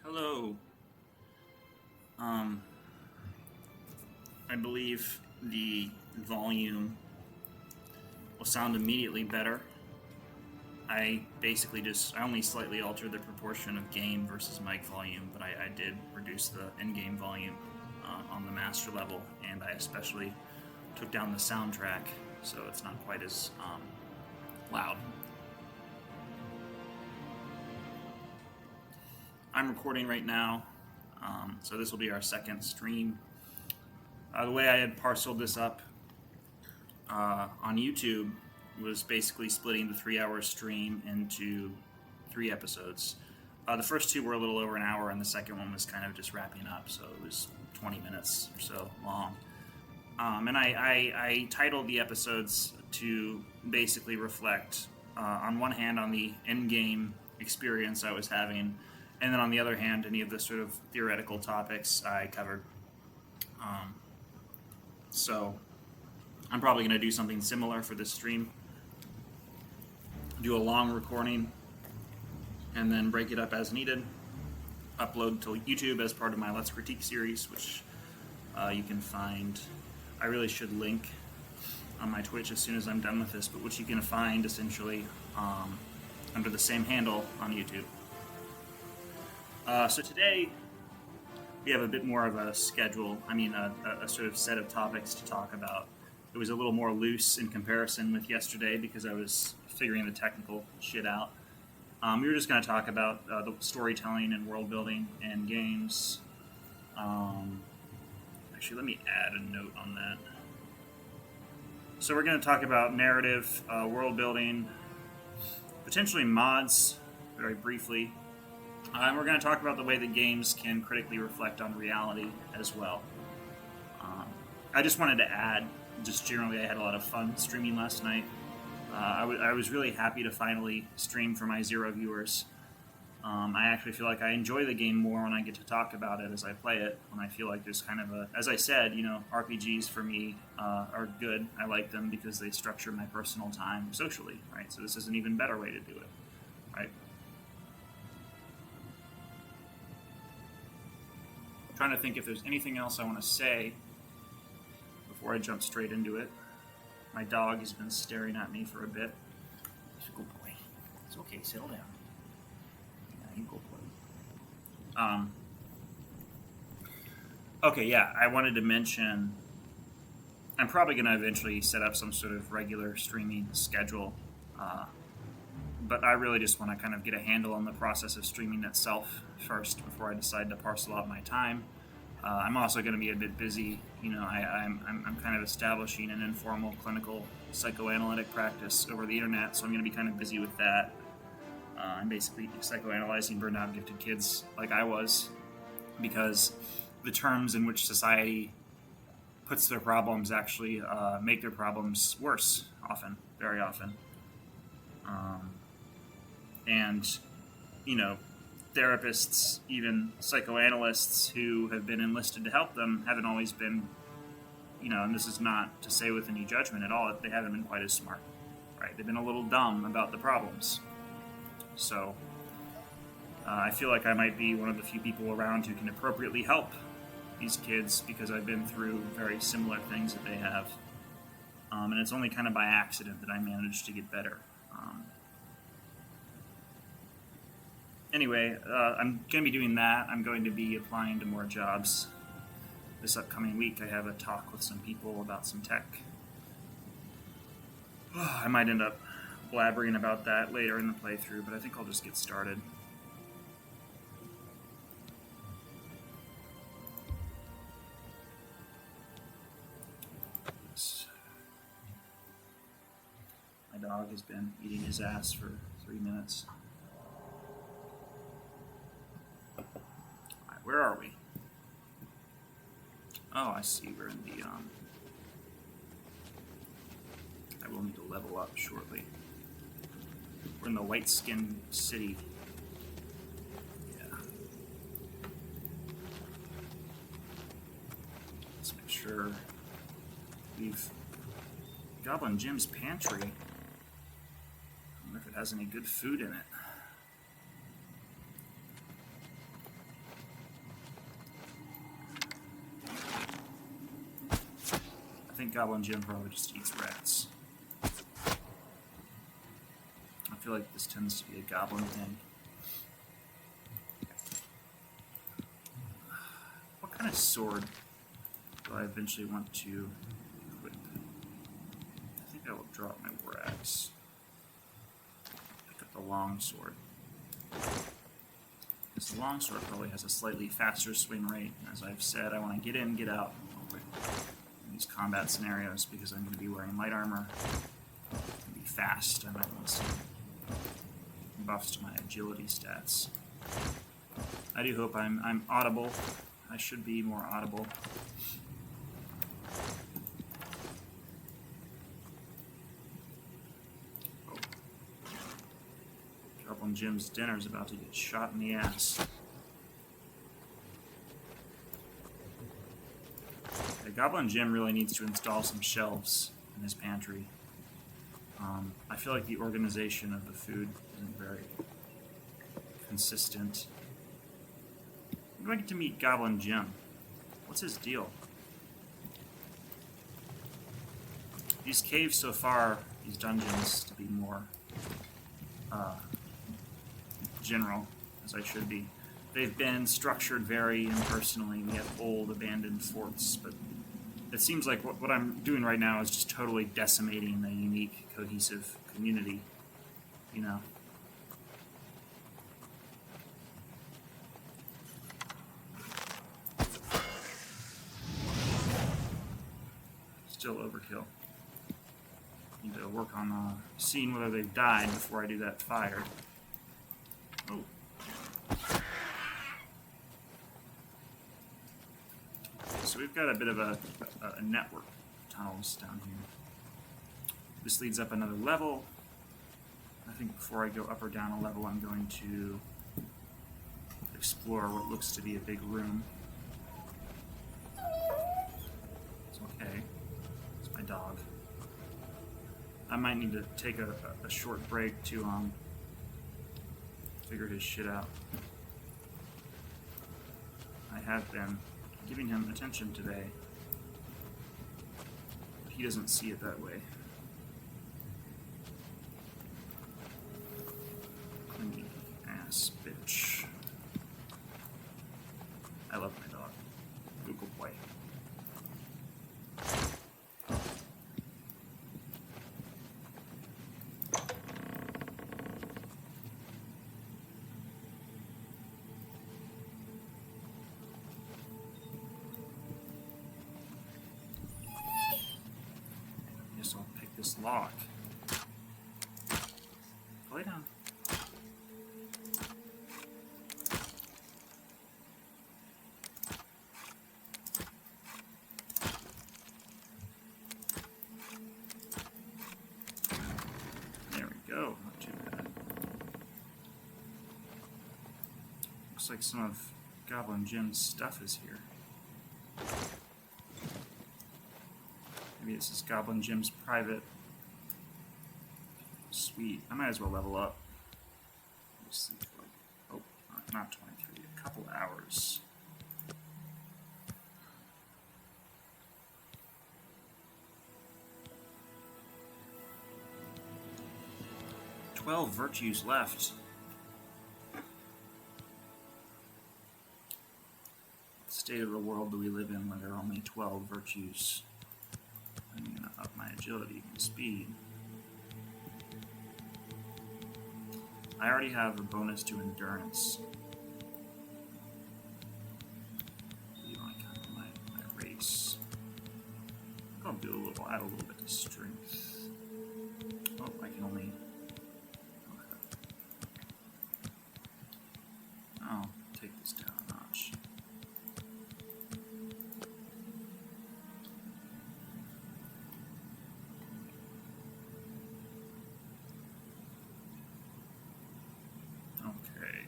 Hello. Um, I believe the volume will sound immediately better. I only slightly altered the proportion of game versus mic volume, but I did reduce the in-game volume on the master level, and I especially took down the soundtrack so it's not quite as loud. I'm recording right now, so this will be our second stream. The way I had parceled this up on YouTube was basically splitting the 3-hour stream into 3 episodes. The first 2 were a little over an hour, and the second one was kind of just wrapping up, so it was 20 minutes or so long. And I titled the episodes to basically reflect, on one hand, on the in-game experience I was having, and then on the other hand, any of the sort of theoretical topics I covered. So I'm probably going to do something similar for this stream. Do a long recording and then break it up as needed. Upload to YouTube as part of my Let's Critique series, which you can find. I really should link on my Twitch as soon as I'm done with this, but which you can find essentially under the same handle on YouTube. So today we have a bit more of a schedule, a sort of set of topics to talk about. It was a little more loose in comparison with yesterday because I was figuring the technical shit out. We were just going to talk about the storytelling and world building and games. Actually, let me add a note on that. So we're going to talk about narrative, world building, potentially mods, very briefly. And we're going to talk about the way that games can critically reflect on reality as well. I just wanted to add, just generally, I had a lot of fun streaming last night. I was really happy to finally stream for my 0 viewers. I actually feel like I enjoy the game more when I get to talk about it as I play it. When I feel like there's kind of a, as I said, RPGs for me are good. I like them because they structure my personal time socially, right? So this is an even better way to do it, right? I'm trying to think if there's anything else I want to say before I jump straight into it. My dog has been staring at me for a bit. It's a good boy. It's okay, settle down. Yeah, you go play. Okay, yeah, I wanted to mention, I'm probably going to eventually set up some sort of regular streaming schedule, but I really just want to kind of get a handle on the process of streaming itself first before I decide to parcel out my time. I'm also going to be a bit busy. I'm kind of establishing an informal clinical psychoanalytic practice over the internet, so I'm going to be kind of busy with that. I'm basically psychoanalyzing burnout gifted kids like I was, because the terms in which society puts their problems actually make their problems worse, often, very often. And therapists, even psychoanalysts who have been enlisted to help them, haven't always been, and this is not to say with any judgment at all, they haven't been quite as smart, right? They've been a little dumb about the problems. So I feel like I might be one of the few people around who can appropriately help these kids because I've been through very similar things that they have. And it's only kind of by accident that I managed to get better. Anyway, I'm going to be doing that. I'm going to be applying to more jobs. This upcoming week, I have a talk with some people about some tech. I might end up blabbering about that later in the playthrough, but I think I'll just get started. My dog has been eating his ass for 3 minutes. Where are we? Oh, I see. We're in the, I will need to level up shortly. We're in the White Skin City. Yeah. Let's make sure we've... Goblin Jim's Pantry. I wonder if it has any good food in it. think Goblin Jim probably just eats rats. I feel like this tends to be a goblin thing. What kind of sword do I eventually want to equip? I think I will drop my war axe. Pick up the long sword. This long sword probably has a slightly faster swing rate. As I've said, I want to get in, get out in these combat scenarios because I'm going to be wearing light armor. And be fast. I might want some buffs to my agility stats. I do hope I'm audible. I should be more audible. Oh. Goblin Jim's dinner's about to get shot in the ass. Okay, Goblin Jim really needs to install some shelves in his pantry. I feel like the organization of the food isn't very consistent. I'm going to get to meet Goblin Jim. What's his deal? These caves so far, these dungeons, to be more general, as I should be, they've been structured very impersonally. We have old abandoned forts, but it seems like what I'm doing right now is just totally decimating the unique, cohesive community, you know. Still overkill. Need to work on seeing whether they've died before I do that fire. Oh. So we've got a bit of a network of tunnels down here. This leads up another level. I think before I go up or down a level, I'm going to explore what looks to be a big room. It's okay. It's my dog. I might need to take a short break to figure his shit out. I have been giving him attention today, but he doesn't see it that way. Clingy ass bitch. I love my dog. Google Play. Guess I'll pick this lock. Lay down. There we go. Not too bad. Looks like some of Goblin Jim's stuff is here. Maybe this is Goblin Jim's private suite. I might as well level up. Let's see. Oh, not 23. A couple hours. "12 virtues left." What state of the world do we live in when there are only 12 virtues? I'm going to up my agility and speed. I already have a bonus to endurance. What do you want kind of my race? I'll do add a little bit of strength. Oh, I can only. Okay. I'll take this down a notch. Okay.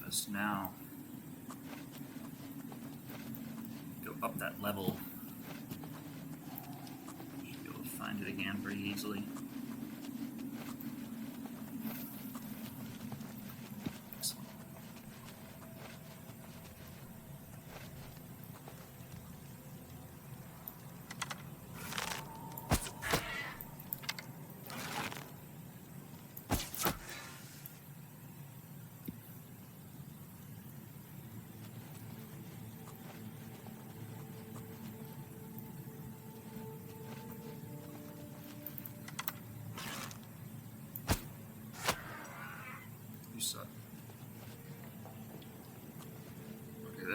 Let's now go up that level. Should be able to find it again pretty easily. Excellent.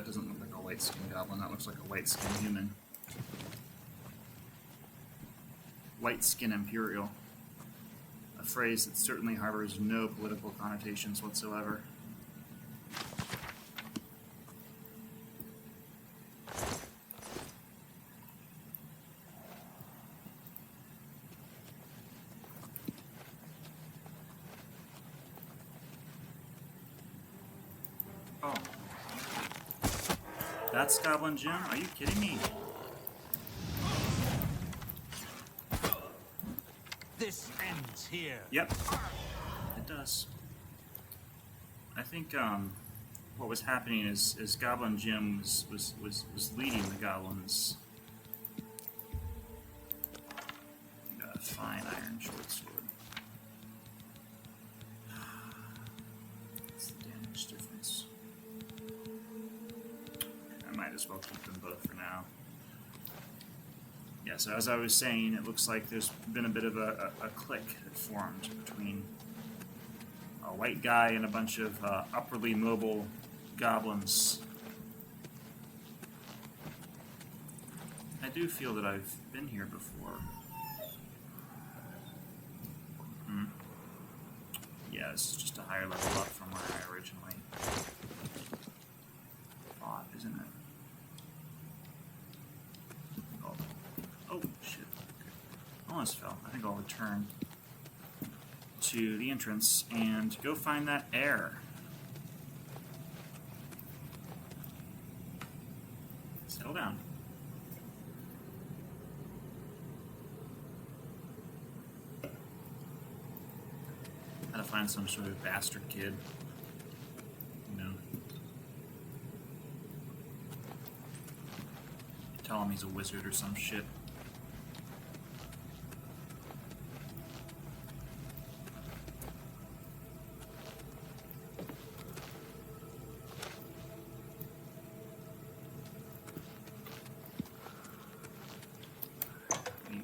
that doesn't look like a white skin goblin. That looks like a white skin human. White skin imperial. A phrase that certainly harbors no political connotations whatsoever. Oh. That's Goblin Jim? Are you kidding me? This ends here. Yep. It does. I think what was happening is Goblin Jim was leading the goblins. Got a fine iron short sword. What's the damage difference? I might as well keep them both for now. Yeah, so as I was saying, it looks like there's been a bit of a clique that formed between a white guy and a bunch of upwardly mobile goblins. I do feel that I've been here before. Yeah, this is just a higher level up from where I originally thought, isn't it? Oh, shit. Almost fell. I think I'll return to the entrance and go find that heir. Settle down. Gotta find some sort of bastard kid. You know. Tell him he's a wizard or some shit.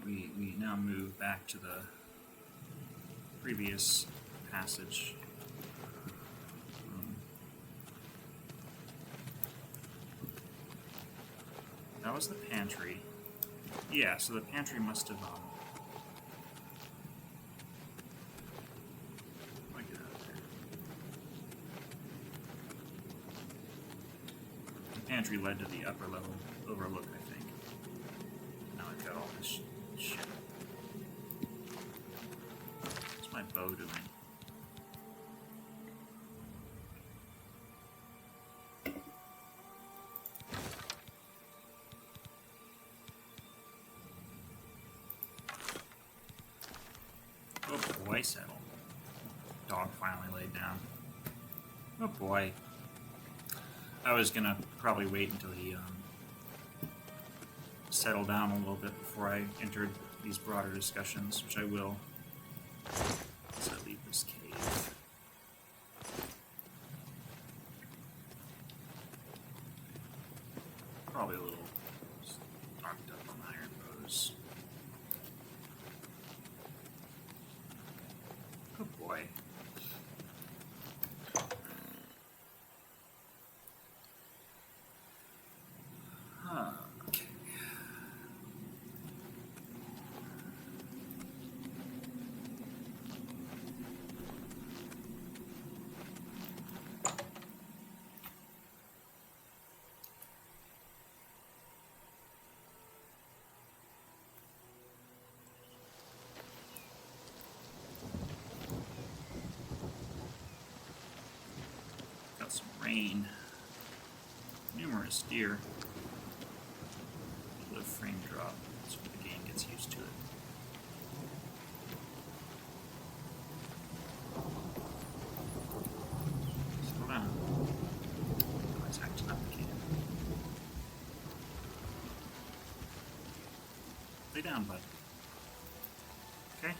We now move back to the previous passage. That was the pantry. Yeah, so the pantry must have let me get out of there. The pantry led to the upper level overlook, I think. Now I've got all this shit. What's my bow doing? Oh boy, settle. Dog finally laid down. Oh boy. I was gonna probably wait until he settled down a little bit before I entered these broader discussions, which I will as I leave this cave. Probably a little stocked up on iron bows. Oh boy. Okay. Got some rain. Numerous deer. A little frame drop so the game gets used to it. Slow down. It's acting up again. Lay down, bud. Okay?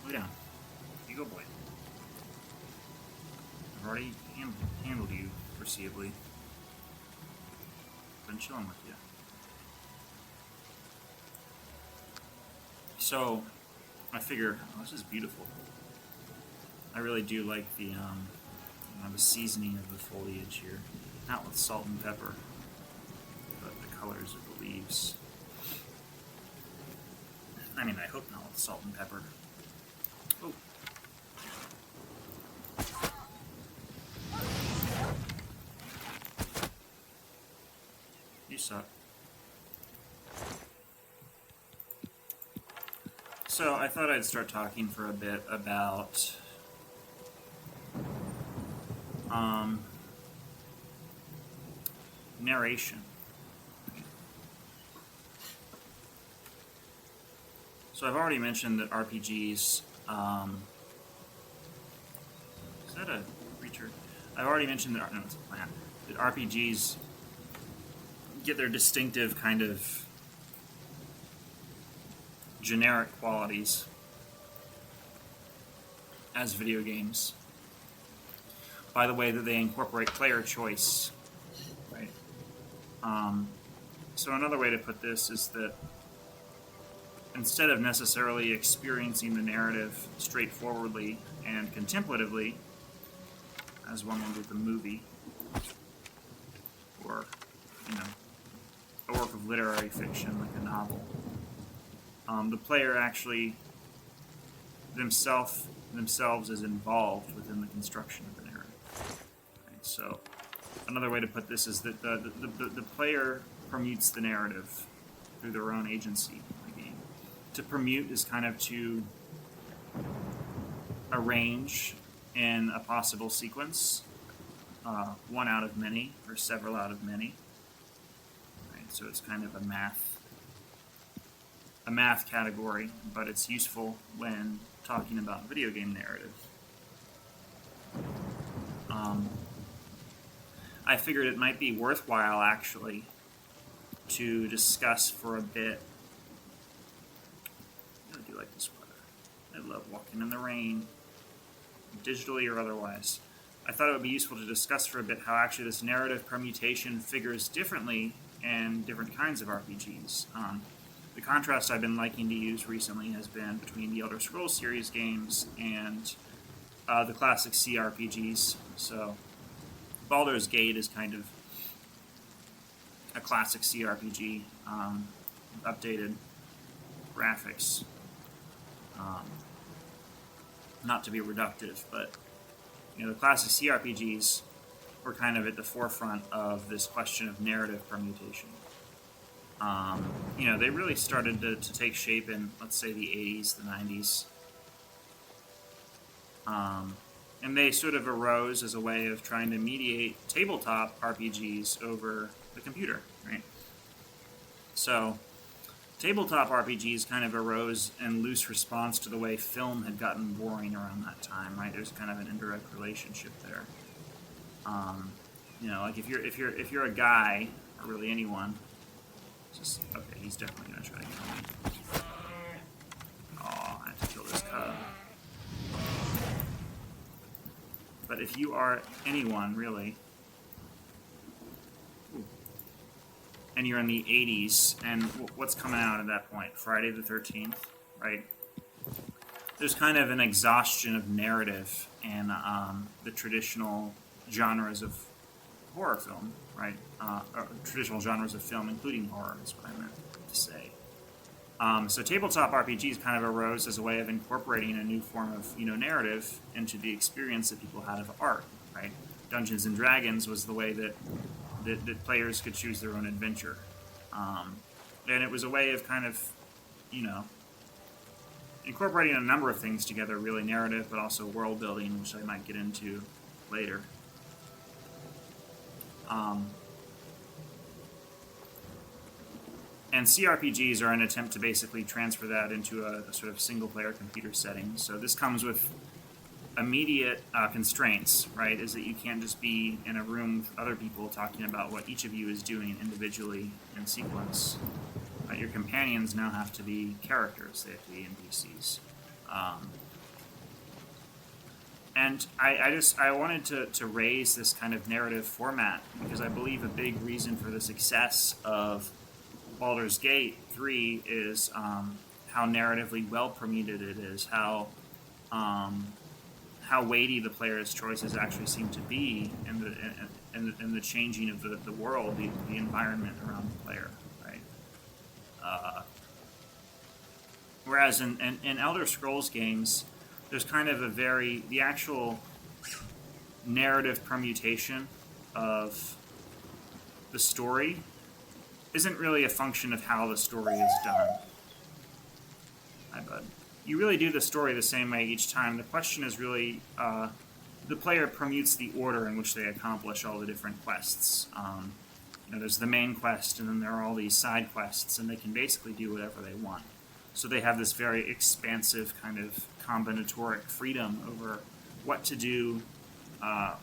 Lay down. You go, boy. I've already handled you, foreseeably. Been chilling with you. So, I figure, oh, this is beautiful. I really do like the seasoning of the foliage here. Not with salt and pepper, but the colors of the leaves. I mean, I hope not with salt and pepper. Oh. You suck. So I thought I'd start talking for a bit about narration. So I've already mentioned that RPGs, is that a creature? I've already mentioned that, no, it's a plant, that RPGs get their distinctive kind of generic qualities as video games by the way that they incorporate player choice, right? So another way to put this is that instead of necessarily experiencing the narrative straightforwardly and contemplatively, as one would with a movie, or, you know, a work of literary fiction like a novel, the player actually themselves is involved within the construction of the narrative. Right? So another way to put this is that the player permutes the narrative through their own agency in the game. To permute is kind of to arrange in a possible sequence, one out of many or several out of many. Right? So it's kind of a math category, but it's useful when talking about video game narrative. I figured it might be worthwhile actually to discuss for a bit. I do like this weather. I love walking in the rain, digitally or otherwise. I thought it would be useful to discuss for a bit how actually this narrative permutation figures differently in different kinds of RPGs. The contrast I've been liking to use recently has been between the Elder Scrolls series games and the classic CRPGs. So Baldur's Gate is kind of a classic CRPG, updated graphics. Not to be reductive, but you know, the classic CRPGs were kind of at the forefront of this question of narrative permutation. You know, they really started to take shape in, let's say, the 80s, the 90s. And they sort of arose as a way of trying to mediate tabletop RPGs over the computer, right? So, tabletop RPGs kind of arose in loose response to the way film had gotten boring around that time, right? There's kind of an indirect relationship there. You know, like if you're a guy, or really anyone, just okay, he's definitely gonna try to kill me. Oh, I have to kill this cub. But if you are anyone, really, and you're in the 80s, and what's coming out at that point? Friday the 13th, right? There's kind of an exhaustion of narrative in the traditional genres of horror film, right? Or traditional genres of film, including horror, is what I meant to say. So tabletop RPGs kind of arose as a way of incorporating a new form of, you know, narrative into the experience that people had of art, right? Dungeons and Dragons was the way that players could choose their own adventure. And it was a way of kind of, you know, incorporating a number of things together, really narrative, but also world building, which I might get into later. And CRPGs are an attempt to basically transfer that into a sort of single-player computer setting. So this comes with immediate constraints, right? Is that you can't just be in a room with other people talking about what each of you is doing individually in sequence. Your companions now have to be characters. They have to be NPCs. And I wanted to raise this kind of narrative format because I believe a big reason for the success of Baldur's Gate 3 is how narratively well permuted it is, how how weighty the player's choices actually seem to be in the changing of the world, the environment around the player, right? Whereas in Elder Scrolls games, there's kind of the actual narrative permutation of the story isn't really a function of how the story is done. Hi, bud. You really do the story the same way each time. The question is really, the player permutes the order in which they accomplish all the different quests. There's the main quest, and then there are all these side quests, and they can basically do whatever they want. So they have this very expansive kind of combinatoric freedom over what to do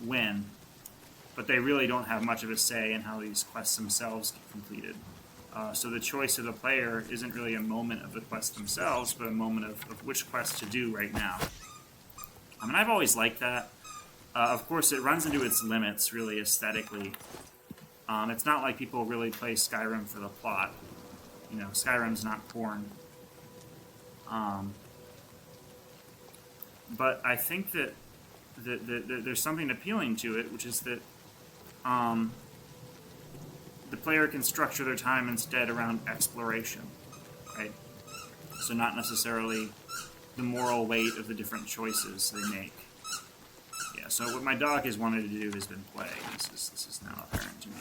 when, but they really don't have much of a say in how these quests themselves get completed. So the choice of the player isn't really a moment of the quest themselves, but a moment of which quest to do right now. I mean, I've always liked that. Of course, it runs into its limits, really, aesthetically. It's not like people really play Skyrim for the plot. Skyrim's not porn. But I think that there's something appealing to it, which is that the player can structure their time instead around exploration, right? So not necessarily the moral weight of the different choices they make. Yeah, so what my dog has wanted to do has been play. This is now apparent to me.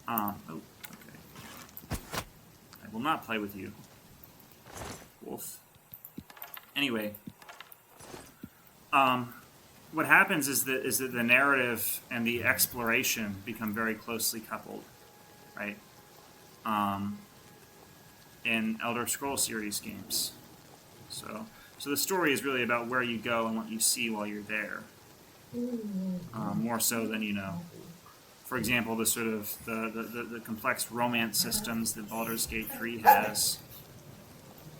Oh, okay. I will not play with you, wolf. Anyway, what happens is that the narrative and the exploration become very closely coupled, right? In Elder Scrolls series games, so the story is really about where you go and what you see while you're there, more so than for example, the sort of the complex romance systems that Baldur's Gate 3 has.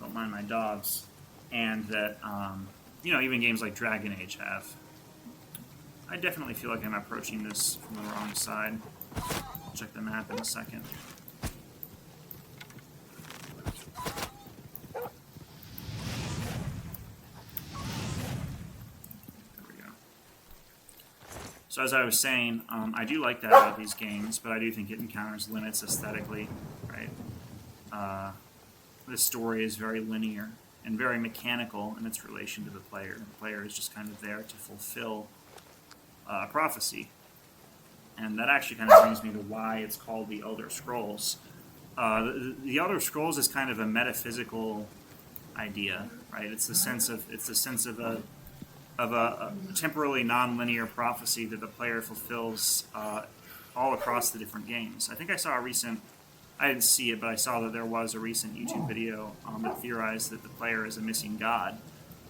Don't mind my dogs, and that even games like Dragon Age have. I definitely feel like I'm approaching this from the wrong side. I'll check the map in a second. There we go. So as I was saying, I do like that about these games, but I do think it encounters limits aesthetically, right? The story is very linear and very mechanical in its relation to the player. The player is just kind of there to fulfill a prophecy. And that actually kind of brings me to why it's called the Elder Scrolls. The Elder Scrolls is kind of a metaphysical idea, right? It's the sense of a temporally non-linear prophecy that the player fulfills all across the different games. I think I saw I didn't see it, but I saw that there was a recent YouTube video that theorized that the player is a missing god.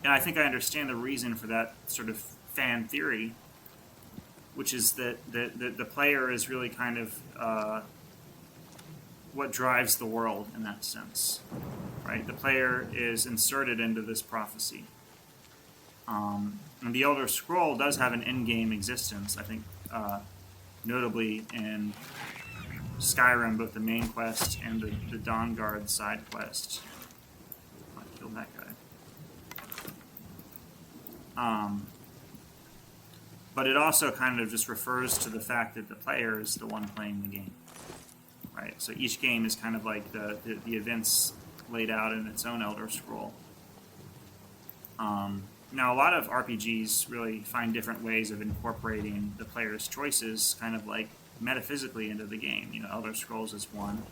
And I think I understand the reason for that sort of fan theory, which is that the player is really kind of what drives the world in that sense, right? The player is inserted into this prophecy. And the Elder Scroll does have an end-game existence, I think, notably in Skyrim, both the main quest and the Dawnguard side quest. I killed that guy. But it also kind of just refers to the fact that the player is the one playing the game, right? So each game is kind of like the events laid out in its own Elder Scroll. Now, a lot of RPGs really find different ways of incorporating the player's choices kind of like metaphysically into the game. Elder Scrolls is one.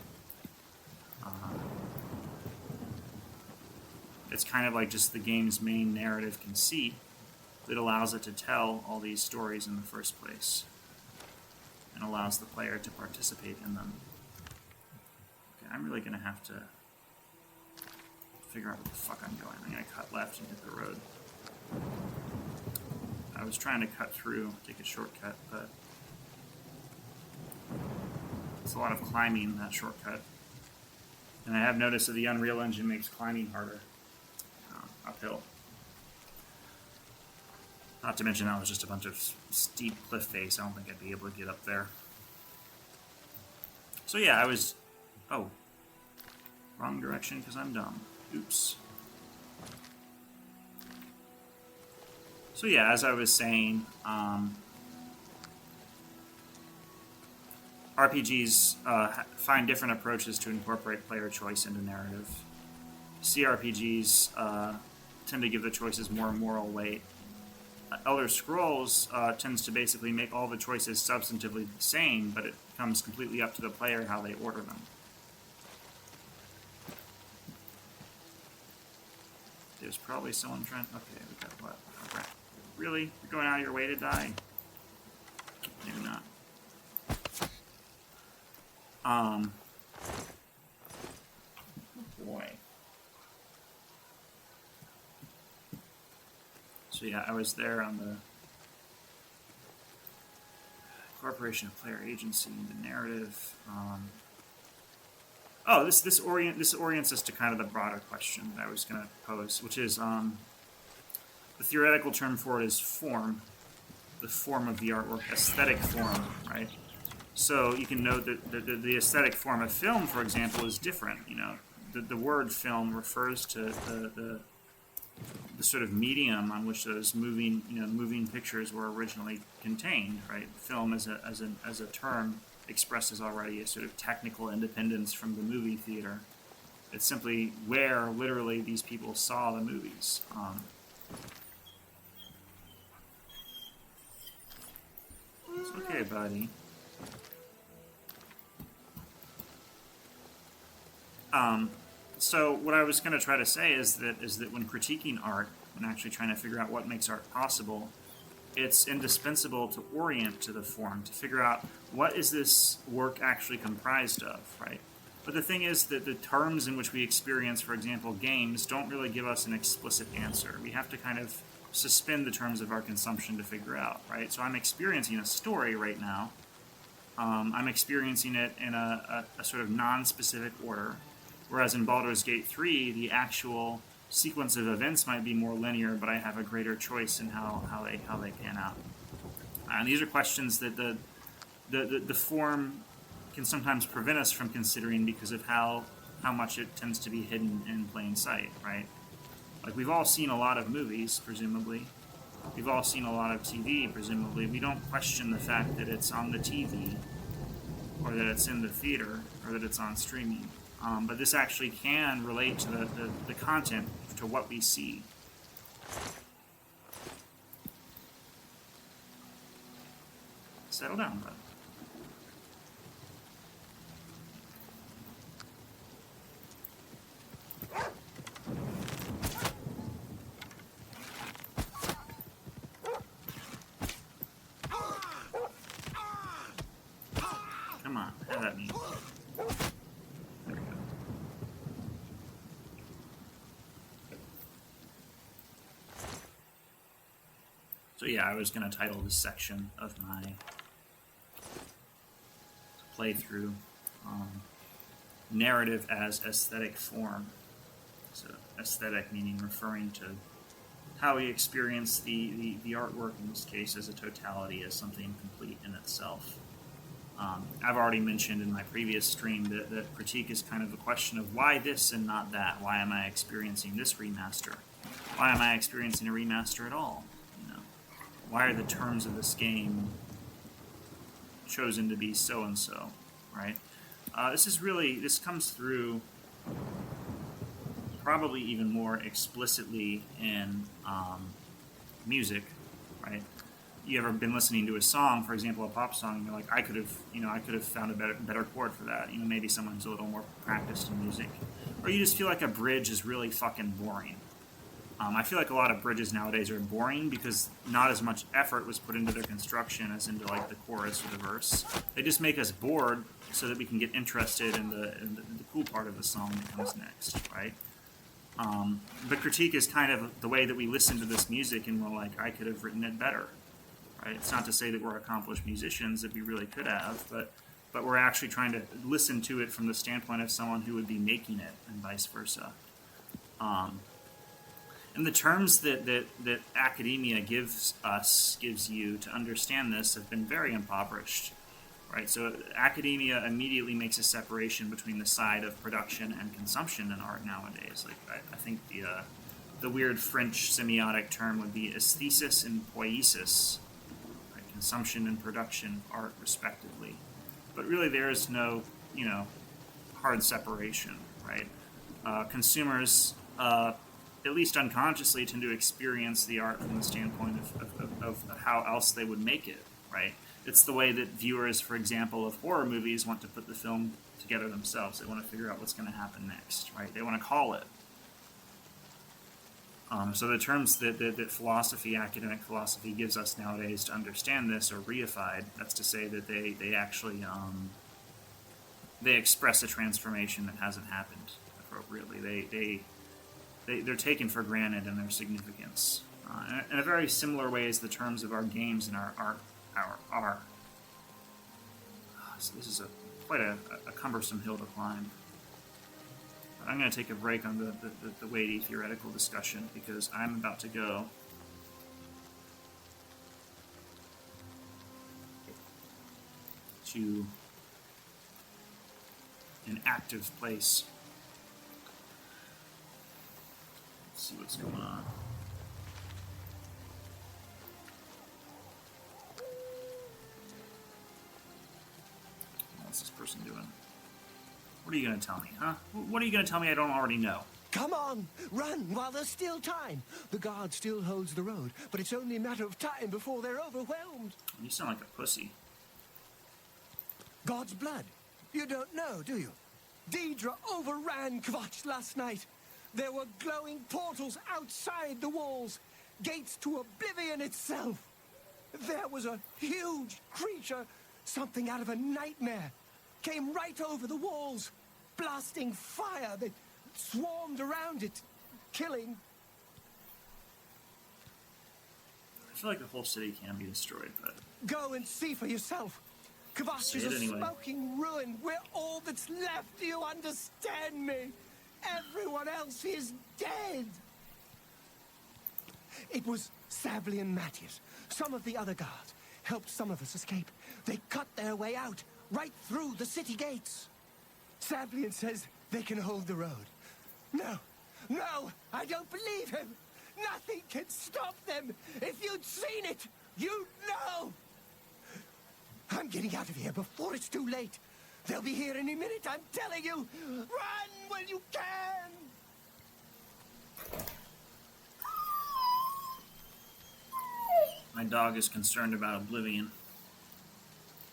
It's kind of like just the game's main narrative conceit that allows it to tell all these stories in the first place and allows the player to participate in them. Okay, I'm really going to have to figure out where the fuck I'm going. I'm going to cut left and hit the road. I was trying to cut through, take a shortcut, but it's a lot of climbing, that shortcut. And I have noticed that the Unreal Engine makes climbing harder. Uphill. Not to mention that was just a bunch of steep cliff face. I don't think I'd be able to get up there. So yeah, I was... Oh. Wrong direction because I'm dumb. Oops. So yeah, as I was saying, RPGs find different approaches to incorporate player choice into narrative. CRPGs tend to give the choices more moral weight. Elder Scrolls tends to basically make all the choices substantively the same, but it comes completely up to the player how they order them. There's probably someone trying... Okay, we got what? A rat. Really? You're going out of your way to die? Maybe not. Oh boy. So yeah, I was there on the Corporation of Player Agency, the narrative. This orients us to kind of the broader question that I was going to pose, which is the theoretical term for it is form, the form of the artwork, aesthetic form, right? So you can note that the aesthetic form of film, for example, is different. You know, the word film refers to the sort of medium on which those moving pictures were originally contained, right? Film as a term expresses already a sort of technical independence from the movie theater. It's simply where literally these people saw the movies. It's okay, buddy. So what I was going to try to say is that when critiquing art, when actually trying to figure out what makes art possible, it's indispensable to orient to the form, to figure out what is this work actually comprised of, right? But the thing is that the terms in which we experience, for example, games, don't really give us an explicit answer. We have to kind of suspend the terms of our consumption to figure out, right? So I'm experiencing a story right now. I'm experiencing it in a sort of non-specific order, whereas in Baldur's Gate 3, the actual sequence of events might be more linear, but I have a greater choice in how they pan out. And these are questions that the form can sometimes prevent us from considering because of how much it tends to be hidden in plain sight, right? Like, we've all seen a lot of movies, presumably. We've all seen a lot of TV, presumably. We don't question the fact that it's on the TV, or that it's in the theater, or that it's on streaming. But this actually can relate to the content, to what we see. Settle down, bud. Come on, have that mean. There we go. So yeah, I was going to title this section of my playthrough narrative as aesthetic form. So aesthetic meaning referring to how we experience the artwork in this case as a totality, as something complete in itself. I've already mentioned in my previous stream that critique is kind of a question of why this and not that. Why am I experiencing this remaster? Why am I experiencing a remaster at all? You know, why are the terms of this game chosen to be so and so? Right? This comes through probably even more explicitly in music, right? You ever been listening to a song, for example, a pop song, and you're like, I could have found a better chord for that. You know, maybe someone who's a little more practiced in music, or you just feel like a bridge is really fucking boring. I feel like a lot of bridges nowadays are boring because not as much effort was put into their construction as into like the chorus or the verse. They just make us bored so that we can get interested in the cool part of the song that comes next, right? But critique is kind of the way that we listen to this music and we're like, I could have written it better. Right? It's not to say that we're accomplished musicians, that we really could have, but we're actually trying to listen to it from the standpoint of someone who would be making it, and vice versa. And the terms that academia gives you to understand this have been very impoverished, right? So academia immediately makes a separation between the side of production and consumption in art nowadays. Like I think the weird French semiotic term would be aesthesis and poiesis, right? Consumption and production of art, respectively. But really, there is no, hard separation, right? Consumers, at least unconsciously, tend to experience the art from the standpoint of how else they would make it, right? It's the way that viewers, for example, of horror movies want to put the film together themselves. They want to figure out what's going to happen next, right? They want to call it. So the terms that philosophy, academic philosophy, gives us nowadays to understand this are reified. That's to say that they actually they express a transformation that hasn't happened appropriately. They're taken for granted in their significance. In a very similar way as the terms of our games and our art are. So this is quite a cumbersome hill to climb. I'm going to take a break on the weighty theoretical discussion because I'm about to go to an active place. Let's see what's going on. What's this person doing? What are you going to tell me, huh? What are you going to tell me I don't already know? Come on, run while there's still time. The guard still holds the road, but it's only a matter of time before they're overwhelmed. You sound like a pussy. God's blood. You don't know, do you? Deidre overran Kvatch last night. There were glowing portals outside the walls, gates to Oblivion itself. There was a huge creature, something out of a nightmare, came right over the walls, blasting fire that swarmed around it, killing. I feel like the whole city can be destroyed, but... Go and see for yourself. Kvatch is a smoking ruin. We're all that's left. Do you understand me? Everyone else is dead. It was Savli and Matthias. Some of the other guards helped some of us escape. They cut their way out, right through the city gates. Savlian says they can hold the road. No, I don't believe him. Nothing can stop them. If you'd seen it, you'd know. I'm getting out of here before it's too late. They'll be here any minute, I'm telling you. Run when you can. My dog is concerned about Oblivion.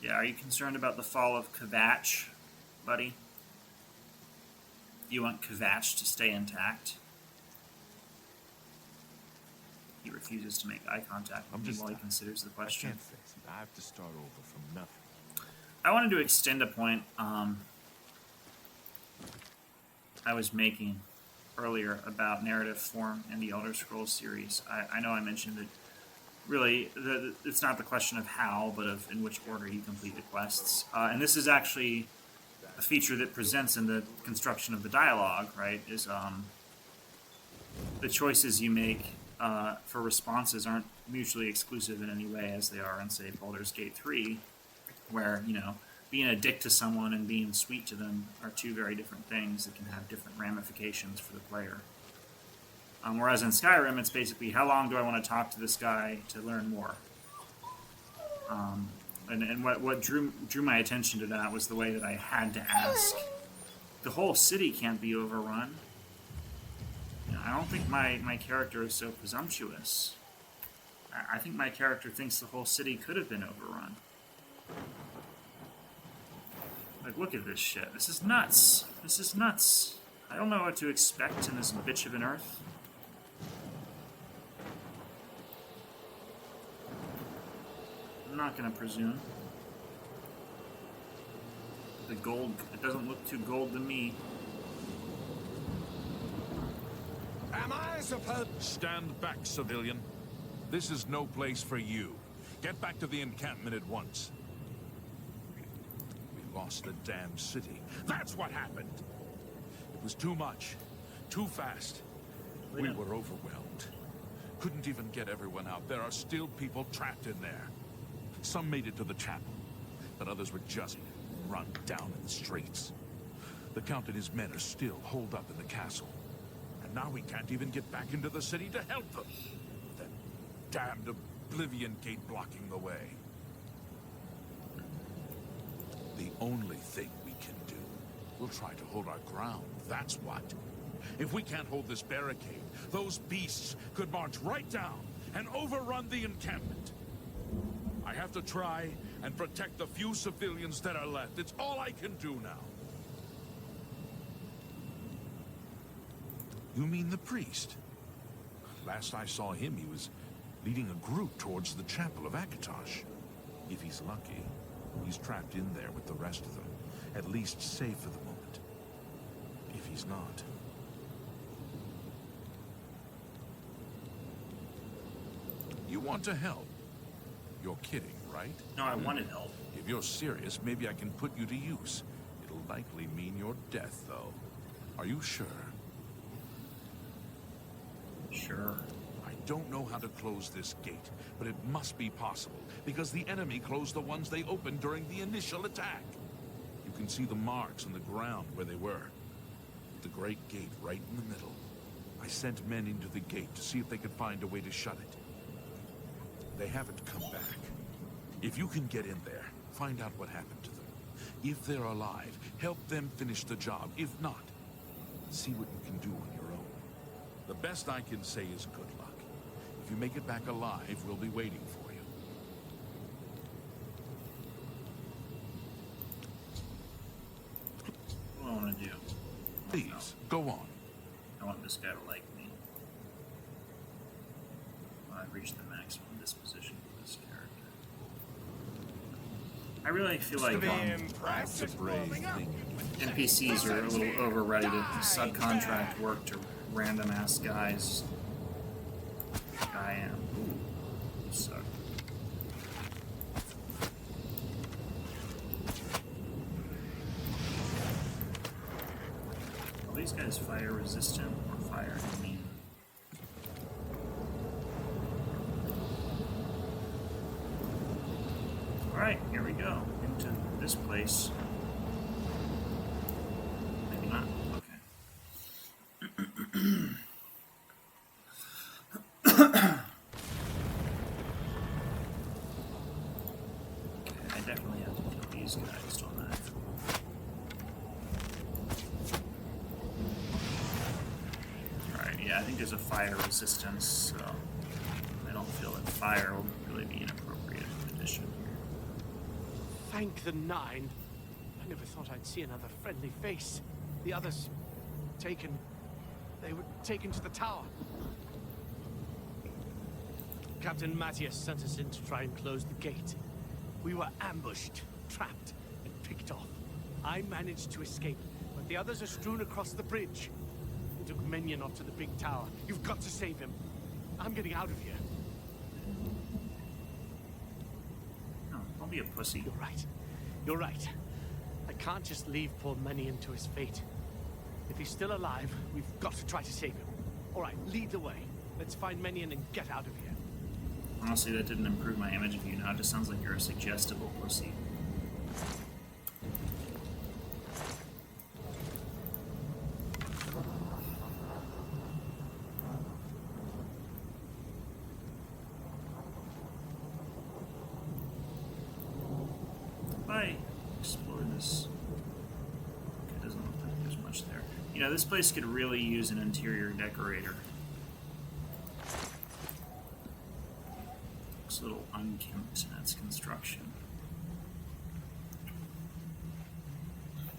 Yeah, are you concerned about the fall of Kvatch, buddy? You want Kvatch to stay intact? He refuses to make eye contact with me while he considers the question. I can't fix it. I have to start over from nothing. I wanted to extend a point I was making earlier about narrative form in the Elder Scrolls series. I know I mentioned that really it's not the question of how, but of in which order you complete the quests. And this is actually a feature that presents in the construction of the dialogue, right, is the choices you make for responses aren't mutually exclusive in any way as they are in, say, Baldur's Gate 3, where, being a dick to someone and being sweet to them are two very different things that can have different ramifications for the player. Whereas in Skyrim, it's basically, how long do I want to talk to this guy to learn more? And what drew my attention to that was the way that I had to ask. The whole city can't be overrun. I don't think my character is so presumptuous. I think my character thinks the whole city could have been overrun. Like, look at this shit. This is nuts. This is nuts. I don't know what to expect in this bitch of an earth. I'm not gonna presume. The gold, it doesn't look too gold to me. Am I supposed... Stand back, civilian. This is no place for you. Get back to the encampment at once. We lost the damn city. That's what happened. It was too much. Too fast. We were overwhelmed. Couldn't even get everyone out. There are still people trapped in there. Some made it to the chapel. but others were just run down in the streets. The Count and his men are still holed up in the castle. And now we can't even get back into the city to help them. That damned Oblivion gate blocking the way. The only thing we can do, we'll try to hold our ground, that's what. If we can't hold this barricade, those beasts could march right down and overrun the encampment. I have to try and protect the few civilians that are left. It's all I can do now. You mean the priest? Last I saw him, he was leading a group towards the chapel of Kvatch. If he's lucky, he's trapped in there with the rest of them, at least safe for the moment. If he's not... You want to help? You're kidding, right? No, I wanted help. If you're serious, maybe I can put you to use. It'll likely mean your death, though. Are you sure? Sure. I don't know how to close this gate, but it must be possible, because the enemy closed the ones they opened during the initial attack. You can see the marks on the ground where they were. The great gate right in the middle. I sent men into the gate to see if they could find a way to shut it. They haven't come back. If you can get in there, find out what happened to them. If they're alive, help them finish the job. If not, see what you can do on your own. The best I can say is good luck. If you make it back alive, we'll be waiting for you. What do I want to do? Please, go on. I want this guy to like me. Well, I've reached the maximum disposition for this character. I really feel like That's a brave thing. NPCs are a little over ready to subcontract work to random ass guys. I am. Ooh, you suck. Are these guys fire resistant or fire immune? Alright, here we go. Into this place. Maybe not. Okay. I definitely have to kill these guys, don't I? Alright, yeah, I think there's a fire resistance, so I don't feel that fire will really be an appropriate addition here. Thank the Nine. I never thought I'd see another friendly face. The others... taken... They were taken to the tower. Captain Matthias sent us in to try and close the gate. We were ambushed, trapped, and picked off. I managed to escape, but the others are strewn across the bridge. They took Menion up to the big tower. You've got to save him. I'm getting out of here. No, don't be a pussy. You're right. You're right. I can't just leave poor Menion to his fate. If he's still alive, we've got to try to save him. All right, lead the way. Let's find Menion and get out of here. Honestly, that didn't improve my image of you. Now it just sounds like you're a suggestible pussy. If I explore this... Okay, it doesn't look like there's much there. You know, this place could really use an interior decorator. Looks a little unkempt in its construction.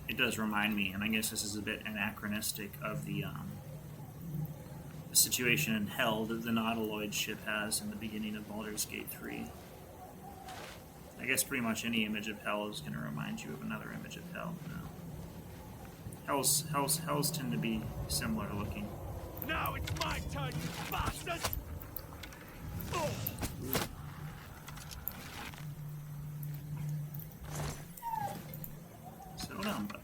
It does remind me, and I guess this is a bit anachronistic, of the situation in Hell that the Nautiloid ship has in the beginning of Baldur's Gate 3. I guess pretty much any image of Hell is going to remind you of another image of Hell. You know? Hells tend to be similar looking. Now it's my turn, you bastards! Oh. Settle down, bud.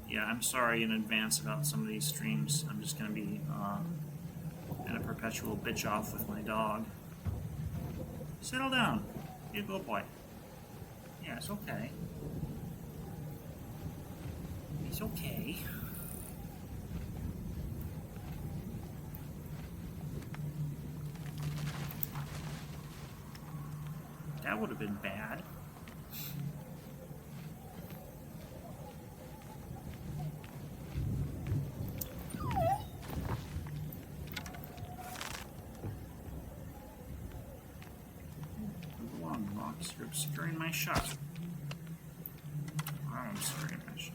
Yeah, I'm sorry in advance about some of these streams. I'm just going to be in a perpetual bitch off with my dog. Settle down. Be a good boy. Yeah, it's okay. It's okay. That would have been bad. Rocks, you're obscuring my shot. I'm obscuring my shot.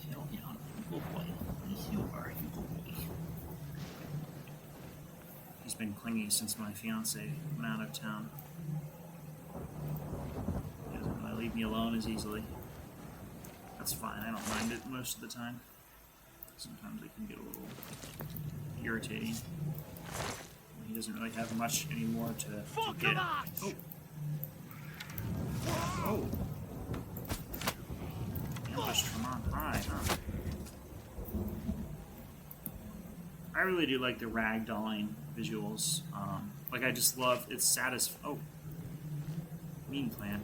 Settle down. You go boy. Yes, you are. You go boy. He's been clingy since my fiance went out of town. He doesn't really leave me alone as easily. That's fine, I don't mind it most of the time. Sometimes it can get a little irritating. He doesn't really have much anymore to get. Oh! Oh! Ambushed from on high, huh? I really do like the ragdolling visuals. Like, I just love, it's satisfying. Oh, mean plan.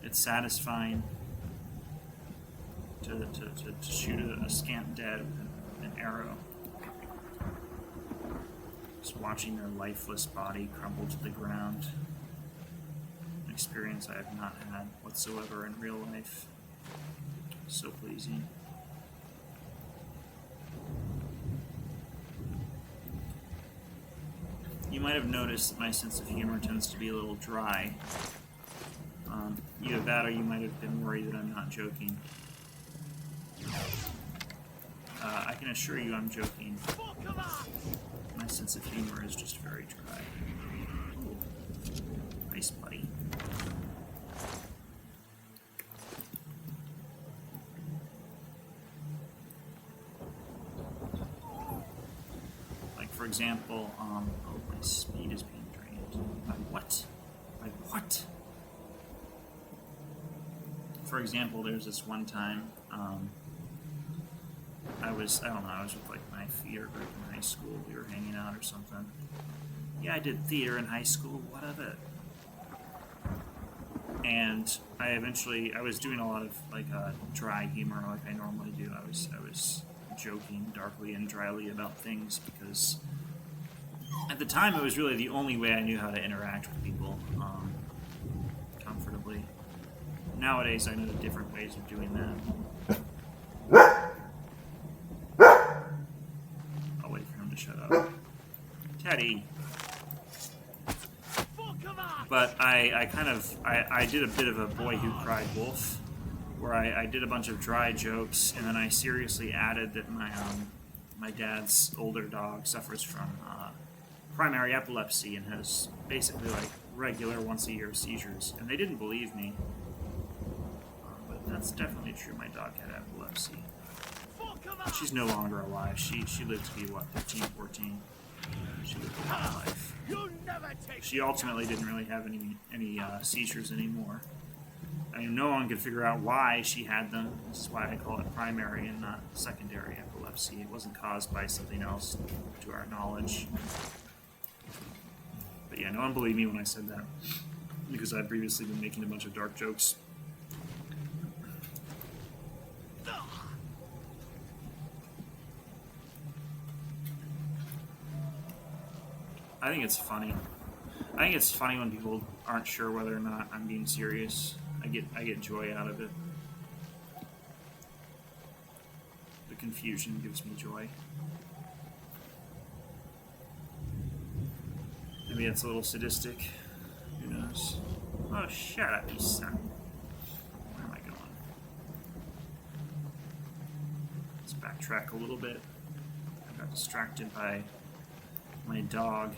It's satisfying to shoot a scant dead with an arrow. Just watching their lifeless body crumble to the ground. An experience I have not had whatsoever in real life. So pleasing. You might have noticed that my sense of humor tends to be a little dry. Either that or you might have been worried that I'm not joking. I can assure you I'm joking. My sense of humor is just very dry. Ooh. Nice, buddy. Like, for example, oh, my speed is being drained. By what? By what? For example, there's this one time, I was with like my theater group in high school. We were hanging out or something. Yeah, I did theater in high school. What of it? And I was doing a lot of like dry humor, like I normally do. I was joking darkly and dryly about things because at the time it was really the only way I knew how to interact with people comfortably. Nowadays, I know different ways of doing that. I'll wait for him to shut up. Teddy. But I did a bit of a boy who cried wolf, where I did a bunch of dry jokes, and then I seriously added that my dad's older dog suffers from primary epilepsy and has basically like regular once-a-year seizures, and they didn't believe me. But that's definitely true. My dog had epilepsy. She's no longer alive. She lived to be, what, 13, 14? She lived a long life. She ultimately didn't really have any seizures anymore. I mean, no one could figure out why she had them. This is why I call it primary and not secondary epilepsy. It wasn't caused by something else, to our knowledge. But yeah, no one believed me when I said that, because I'd previously been making a bunch of dark jokes. I think it's funny. I think it's funny when people aren't sure whether or not I'm being serious. I get joy out of it. The confusion gives me joy. Maybe it's a little sadistic. Who knows? Oh, shut up, you son. Where am I going? Let's backtrack a little bit. I got distracted by my dog.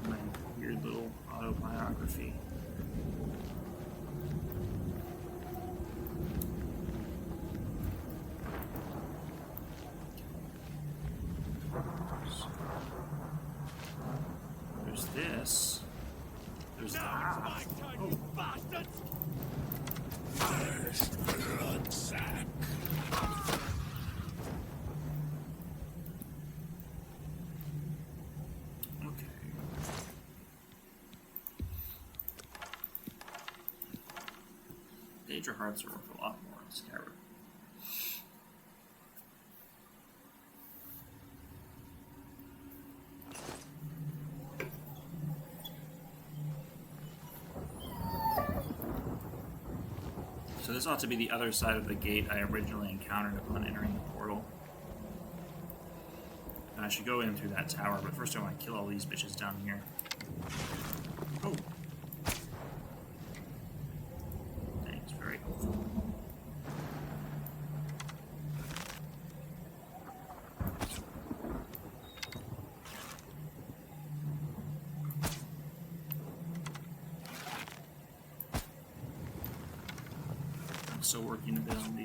My weird little autobiography. There's Now it's my turn, you bastards! First blood sack. Okay. Daedra hearts are worth a lot more in Skyrim. So this ought to be the other side of the gate I originally encountered upon entering the portal. And I should go in through that tower, but first I want to kill all these bitches down here. Oh. Thanks, very helpful. Also working a bit on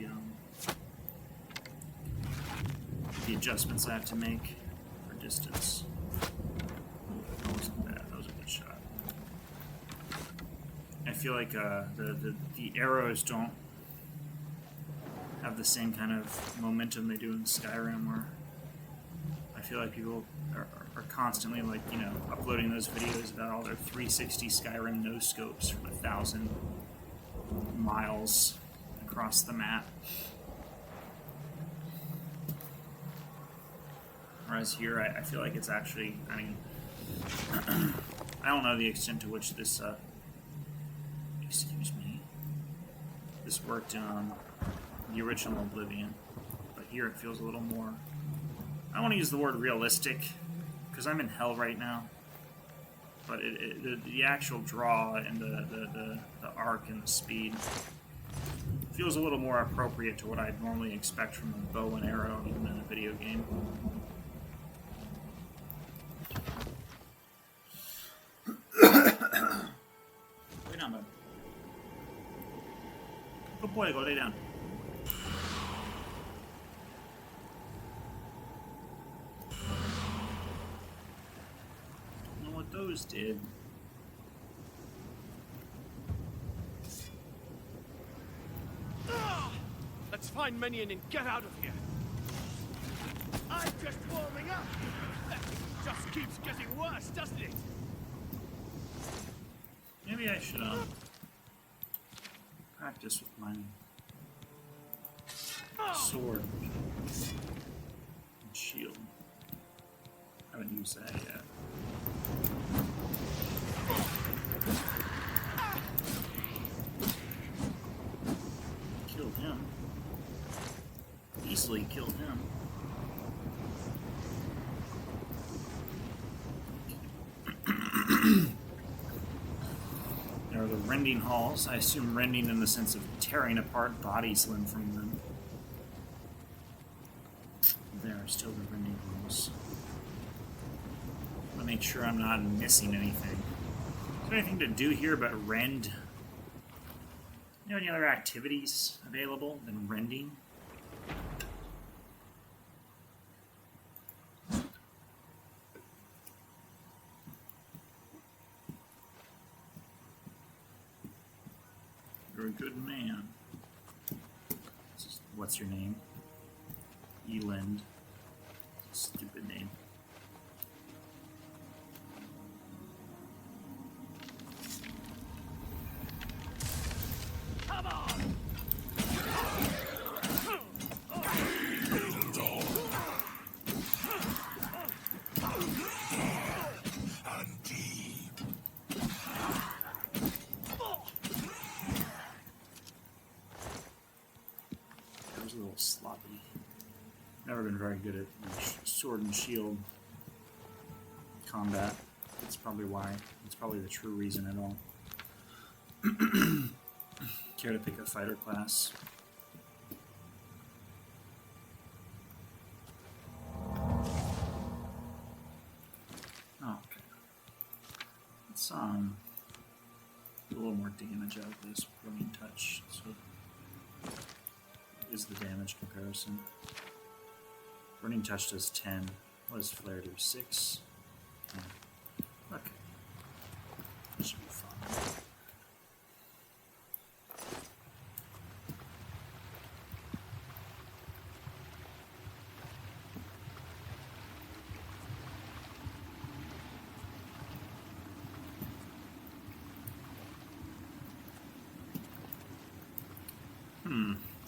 the adjustments I have to make for distance. That wasn't bad. That was a good shot. I feel like the arrows don't have the same kind of momentum they do in Skyrim, where I feel like people are constantly, like, you know, uploading those videos about all their 360 Skyrim no scopes from 1,000 miles across the map. Whereas here, I feel like it's actually, I mean, I don't know the extent to which this, excuse me, this worked in the original Oblivion, but here it feels a little more, I don't want to use the word realistic, because I'm in hell right now, but the actual draw and the arc and the speed feels a little more appropriate to what I'd normally expect from a bow and arrow, even in a video game. Lay down, bud. Good boy, go lay down. Don't know what those did. Let's find Minion and get out of here. I'm just warming up. That just keeps getting worse, doesn't it? Maybe I should practice with my sword and shield. I haven't used that yet. Killed him. Easily killed him. There are the rending halls. I assume rending in the sense of tearing apart bodies limb from limb. There are still the rending halls. I want to make sure I'm not missing anything. Is there anything to do here but rend? You know, any other activities available than rending? You're a good man. What's your name? Eland. Stupid name. Come on! A little sloppy. Never been very good at sword and shield combat. That's probably why. That's probably the true reason at all. Care to pick a fighter class? Oh, okay. Let's do a little more damage out of this burning touch. So is the damage comparison. Burning touch does 10. What does flare do? 6? Okay. That should be fine.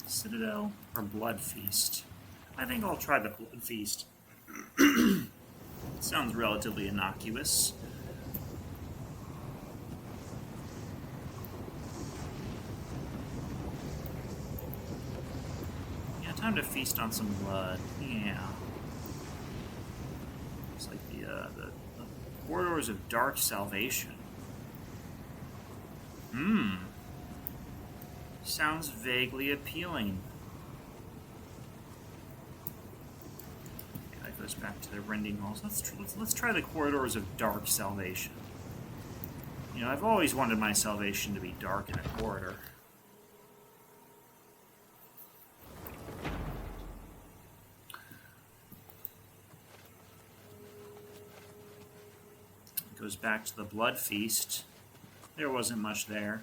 Citadel or Blood Feast? I think I'll try the Blood Feast. Sounds relatively innocuous. Yeah, time to feast on some blood. Yeah. It's like the Corridors of Dark Salvation. Sounds vaguely appealing. Okay, that goes back to the rending halls. Let's try the Corridors of Dark Salvation. You know, I've always wanted my salvation to be dark in a corridor. It goes back to the Blood Feast. There wasn't much there.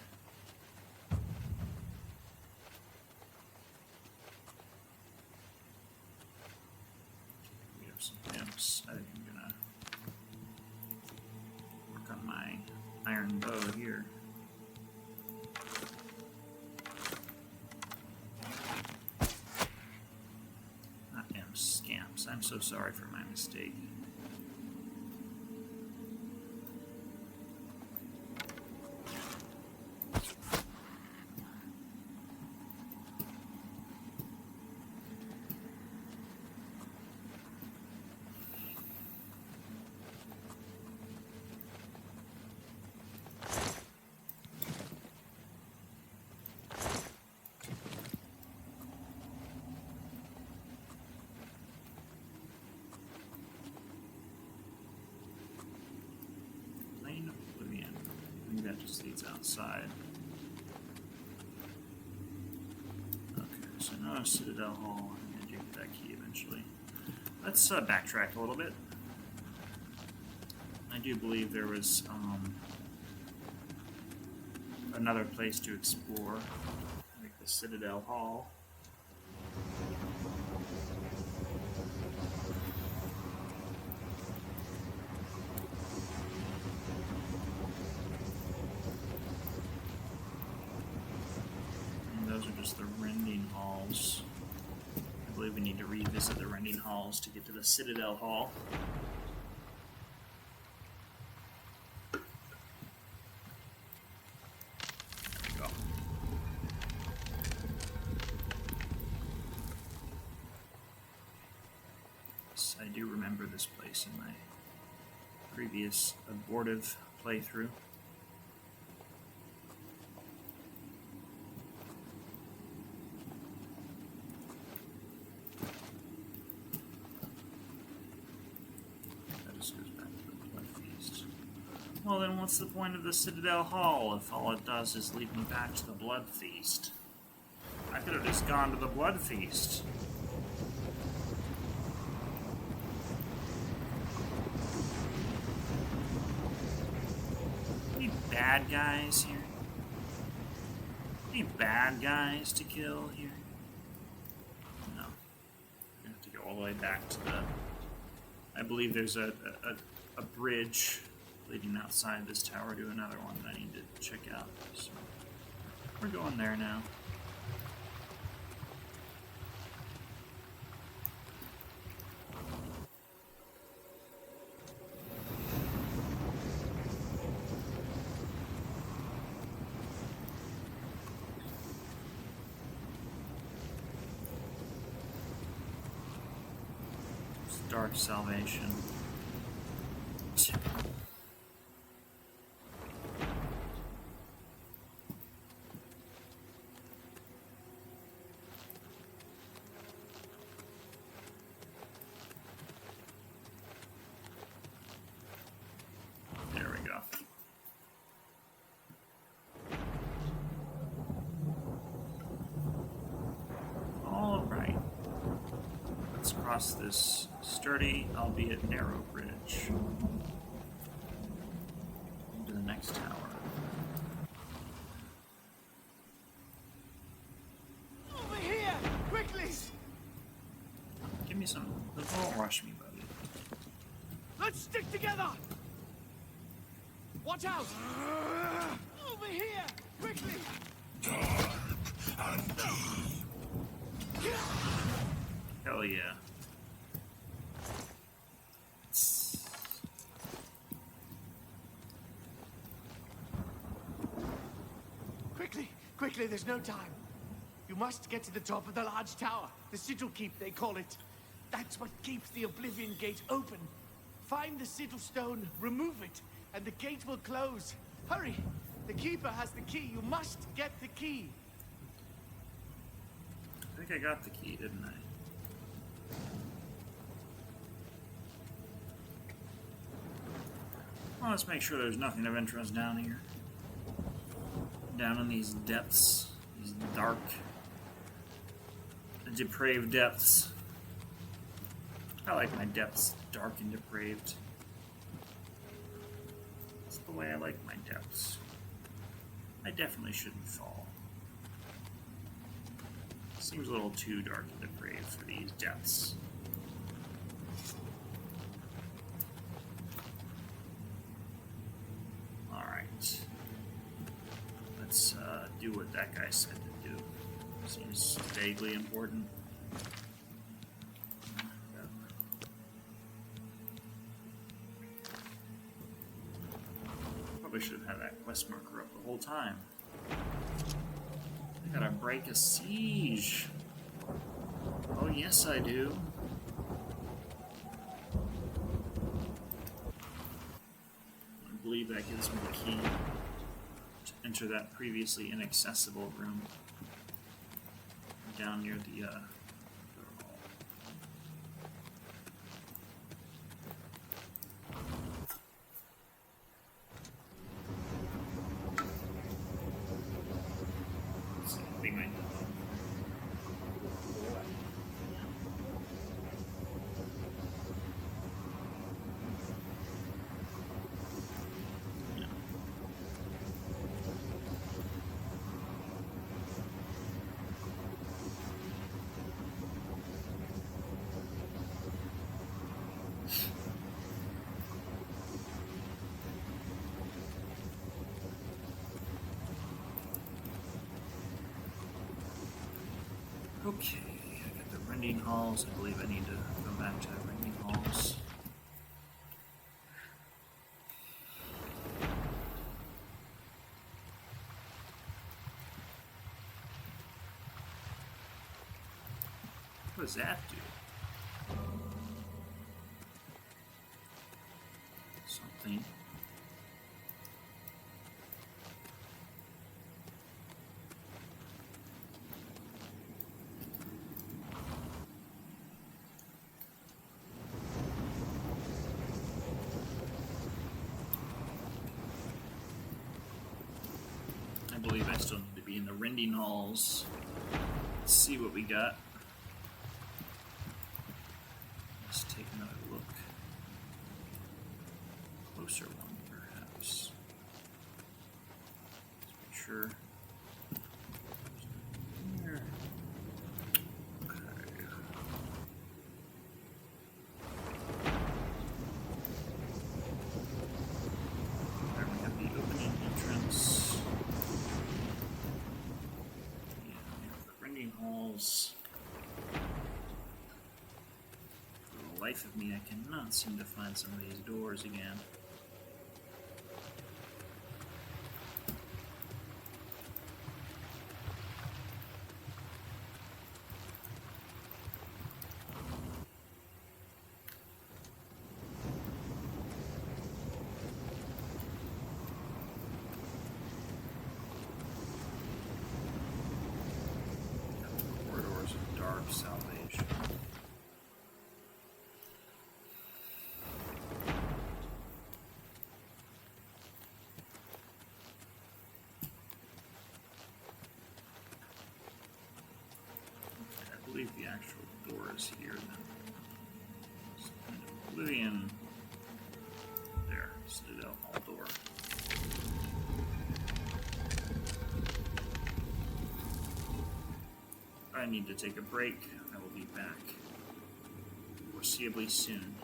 We have some imps. I think I'm gonna work on my iron bow here. Not imps, scamps. I'm so sorry for my mistake. Oblivion. I think that just leads outside. Okay, so now Citadel Hall. I'm going to get that key eventually. Let's backtrack a little bit. I do believe there was another place to explore, like the Citadel Hall. Those are just the rending halls. I believe we need to revisit the rending halls to get to the Citadel Hall. There we go. Yes, I do remember this place in my previous abortive playthrough. Well, then what's the point of the Citadel Hall if all it does is lead me back to the Blood Feast? I could have just gone to the Blood Feast. Any bad guys here? Any bad guys to kill here? No. I'm gonna have to go all the way back to the... I believe there's a bridge leading outside this tower to another one that I need to check out. So we're going there now. It's Dark Salvation. Across this sturdy, albeit narrow bridge into the next tower. Over here! Quickly! Give me some. Don't rush me, buddy. Let's stick together! Watch out! Over here! Quickly! Dark and deep. Hell yeah. Quickly, quickly, there's no time. You must get to the top of the large tower. The sigil keep, they call it. That's what keeps the Oblivion gate open. Find the sigil stone, remove it, and the gate will close. Hurry! The keeper has the key. You must get the key. I think I got the key, didn't I? Well, let's make sure there's nothing of interest down here. Down in these depths. These dark, depraved depths. I like my depths dark and depraved. That's the way I like my depths. I definitely shouldn't fall. Seems a little too dark and depraved for these depths. Alright. Let's do what that guy said to do. Seems vaguely important. Probably should have had that quest marker up the whole time. I gotta break a siege. Oh, yes, I do. I believe that gives me the key to enter that previously inaccessible room down near the door hall. Okay, I got the rending halls. I believe I need to go back to the rending halls. What does that do? Something. I believe I still need to be in the rending halls. Let's see what we got. Let's take another look. Closer one, perhaps. Let's make sure. Here. Okay. There we have the opening entrance. Yeah, we have the rending halls. For the life of me, I cannot seem to find some of these doors again. Corridors of dark salvation. I believe the actual door is here then. Oblivion. There, Citadel Hall door. If I need to take a break, I will be back foreseeably soon.